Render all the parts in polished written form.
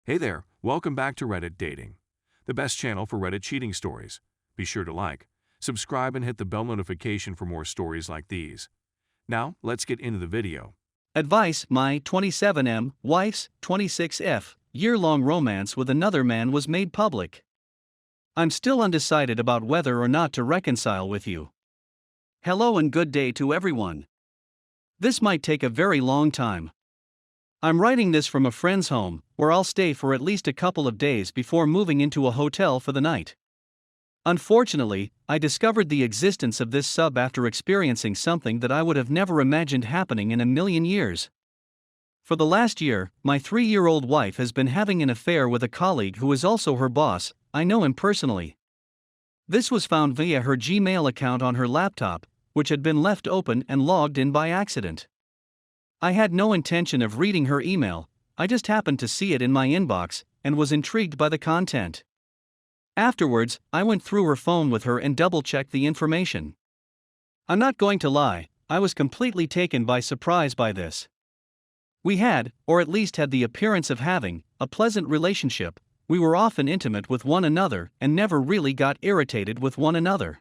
Hey there, welcome back to Reddit Dating, the best channel for Reddit cheating stories. Be sure to like, subscribe, and hit the bell notification for more stories like these. Now, let's get into the video. Advice: my 27M wife's 26F year-long romance with another man was made public. I'm still undecided about whether or not to reconcile with you. Hello and good day to everyone. This might take a very long time. I'm writing this from a friend's home, where I'll stay for at least a couple of days before moving into a hotel for the night. Unfortunately, I discovered the existence of this sub after experiencing something that I would have never imagined happening in a million years. For the last year, my 3-year-old wife has been having an affair with a colleague who is also her boss. I know him personally. This was found via her Gmail account on her laptop, which had been left open and logged in by accident. I had no intention of reading her email, I just happened to see it in my inbox, and was intrigued by the content. Afterwards, I went through her phone with her and double-checked the information. I'm not going to lie, I was completely taken by surprise by this. We had, or at least had the appearance of having, a pleasant relationship. We were often intimate with one another and never really got irritated with one another.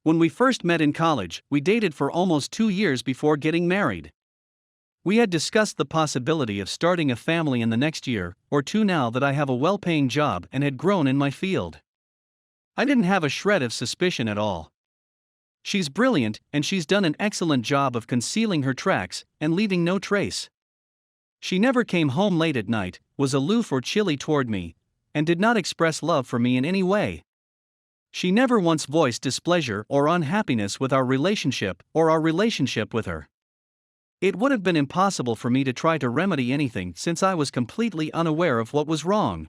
When we first met in college, we dated for almost 2 years before getting married. We had discussed the possibility of starting a family in the next year or two now that I have a well-paying job and had grown in my field. I didn't have a shred of suspicion at all. She's brilliant and she's done an excellent job of concealing her tracks and leaving no trace. She never came home late at night, was aloof or chilly toward me, and did not express love for me in any way. She never once voiced displeasure or unhappiness with our relationship or our relationship with her. It would have been impossible for me to try to remedy anything since I was completely unaware of what was wrong.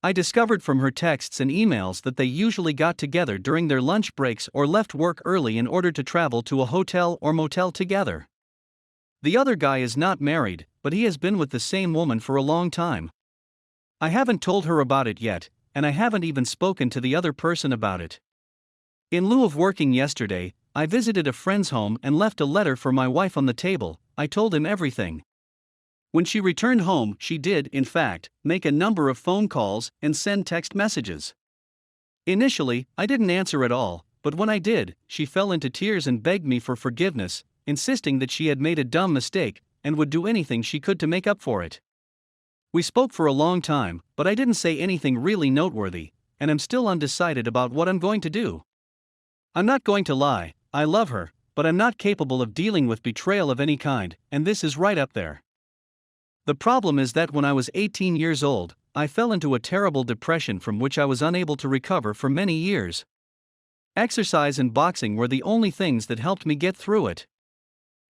I discovered from her texts and emails that they usually got together during their lunch breaks or left work early in order to travel to a hotel or motel together. The other guy is not married, but he has been with the same woman for a long time. I haven't told her about it yet, and I haven't even spoken to the other person about it. In lieu of working yesterday, I visited a friend's home and left a letter for my wife on the table. I told him everything. When she returned home, she did, in fact, make a number of phone calls and send text messages. Initially, I didn't answer at all, but when I did, she fell into tears and begged me for forgiveness, insisting that she had made a dumb mistake and would do anything she could to make up for it. We spoke for a long time, but I didn't say anything really noteworthy, and I'm still undecided about what I'm going to do. I'm not going to lie, I love her, but I'm not capable of dealing with betrayal of any kind, and this is right up there. The problem is that when I was 18 years old, I fell into a terrible depression from which I was unable to recover for many years. Exercise and boxing were the only things that helped me get through it.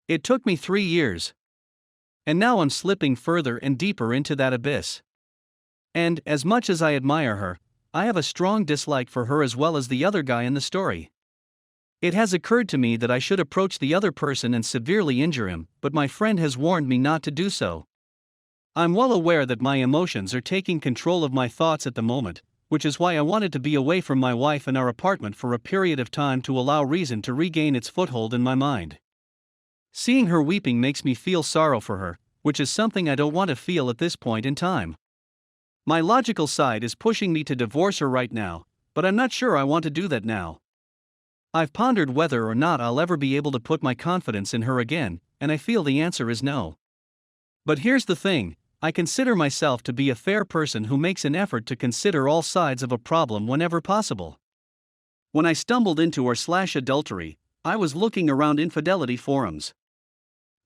It took me 3 years. And now I'm slipping further and deeper into that abyss. And, as much as I admire her, I have a strong dislike for her as well as the other guy in the story. It has occurred to me that I should approach the other person and severely injure him, but my friend has warned me not to do so. I'm well aware that my emotions are taking control of my thoughts at the moment, which is why I wanted to be away from my wife and our apartment for a period of time to allow reason to regain its foothold in my mind. Seeing her weeping makes me feel sorrow for her, which is something I don't want to feel at this point in time. My logical side is pushing me to divorce her right now, but I'm not sure I want to do that now. I've pondered whether or not I'll ever be able to put my confidence in her again, and I feel the answer is no. But here's the thing, I consider myself to be a fair person who makes an effort to consider all sides of a problem whenever possible. When I stumbled into r/adultery, I was looking around infidelity forums.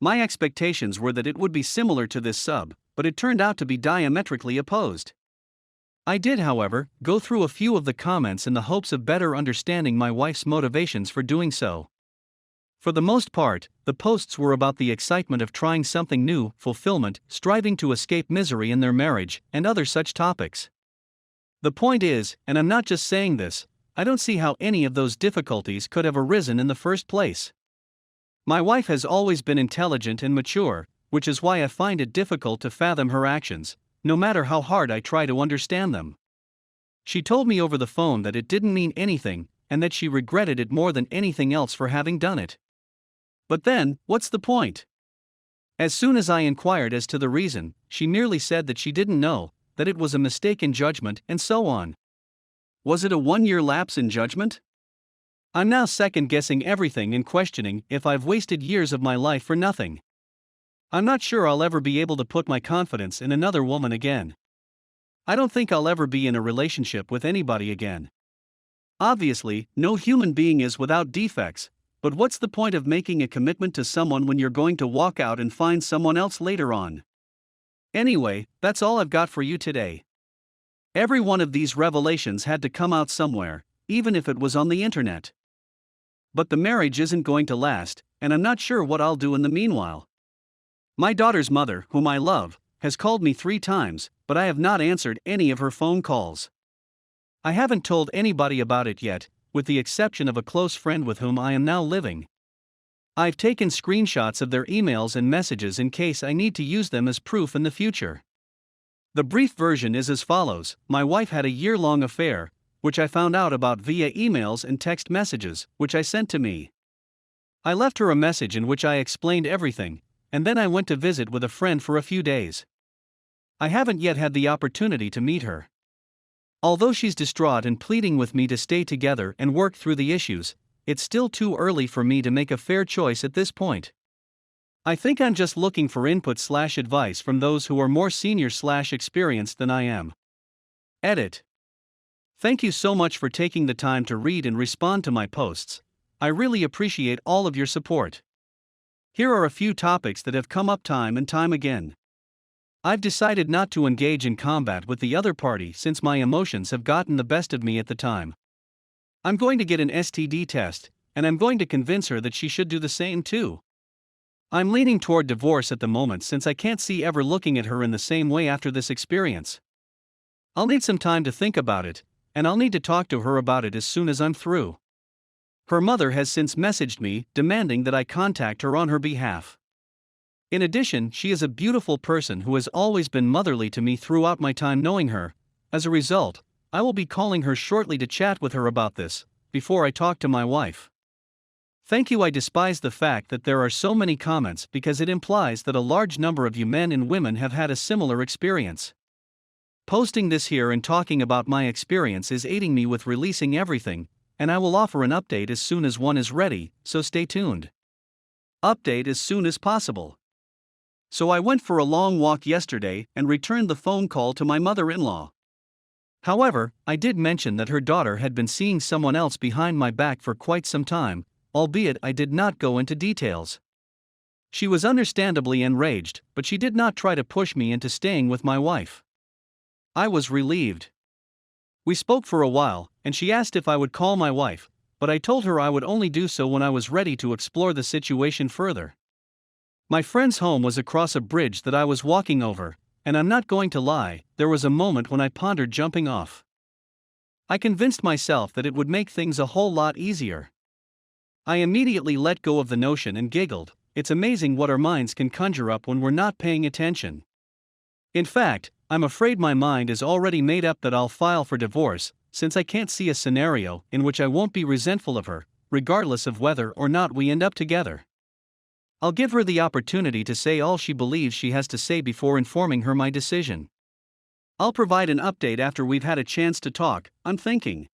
My expectations were that it would be similar to this sub, but it turned out to be diametrically opposed. I did, however, go through a few of the comments in the hopes of better understanding my wife's motivations for doing so. For the most part, the posts were about the excitement of trying something new, fulfillment, striving to escape misery in their marriage, and other such topics. The point is, and I'm not just saying this, I don't see how any of those difficulties could have arisen in the first place. My wife has always been intelligent and mature, which is why I find it difficult to fathom her actions, no matter how hard I try to understand them. She told me over the phone that it didn't mean anything, and that she regretted it more than anything else for having done it. But then, what's the point? As soon as I inquired as to the reason, she merely said that she didn't know, that it was a mistake in judgment, and so on. Was it a 1-year lapse in judgment? I'm now second-guessing everything and questioning if I've wasted years of my life for nothing. I'm not sure I'll ever be able to put my confidence in another woman again. I don't think I'll ever be in a relationship with anybody again. Obviously, no human being is without defects, but what's the point of making a commitment to someone when you're going to walk out and find someone else later on? Anyway, that's all I've got for you today. Every one of these revelations had to come out somewhere, even if it was on the internet. But the marriage isn't going to last, and I'm not sure what I'll do in the meanwhile. My daughter's mother, whom I love, has called me 3 times, but I have not answered any of her phone calls. I haven't told anybody about it yet, with the exception of a close friend with whom I am now living. I've taken screenshots of their emails and messages in case I need to use them as proof in the future. The brief version is as follows: my wife had a year-long affair, which I found out about via emails and text messages, which I sent to me. I left her a message in which I explained everything, and then I went to visit with a friend for a few days. I haven't yet had the opportunity to meet her. Although she's distraught and pleading with me to stay together and work through the issues, it's still too early for me to make a fair choice at this point. I think I'm just looking for input/advice from those who are more senior/experienced than I am. Edit. Thank you so much for taking the time to read and respond to my posts. I really appreciate all of your support. Here are a few topics that have come up time and time again. I've decided not to engage in combat with the other party since my emotions have gotten the best of me at the time. I'm going to get an STD test, and I'm going to convince her that she should do the same too. I'm leaning toward divorce at the moment since I can't see ever looking at her in the same way after this experience. I'll need some time to think about it, and I'll need to talk to her about it as soon as I'm through. Her mother has since messaged me, demanding that I contact her on her behalf. In addition, she is a beautiful person who has always been motherly to me throughout my time knowing her. As a result, I will be calling her shortly to chat with her about this, before I talk to my wife. Thank you. I despise the fact that there are so many comments because it implies that a large number of you men and women have had a similar experience. Posting this here and talking about my experience is aiding me with releasing everything, and I will offer an update as soon as one is ready, so stay tuned. Update as soon as possible. So I went for a long walk yesterday and returned the phone call to my mother-in-law. However, I did mention that her daughter had been seeing someone else behind my back for quite some time, albeit I did not go into details. She was understandably enraged, but she did not try to push me into staying with my wife. I was relieved. We spoke for a while, and she asked if I would call my wife, but I told her I would only do so when I was ready to explore the situation further. My friend's home was across a bridge that I was walking over, and I'm not going to lie, there was a moment when I pondered jumping off. I convinced myself that it would make things a whole lot easier. I immediately let go of the notion and giggled. It's amazing what our minds can conjure up when we're not paying attention. In fact, I'm afraid my mind is already made up that I'll file for divorce, since I can't see a scenario in which I won't be resentful of her, regardless of whether or not we end up together. I'll give her the opportunity to say all she believes she has to say before informing her my decision. I'll provide an update after we've had a chance to talk, I'm thinking.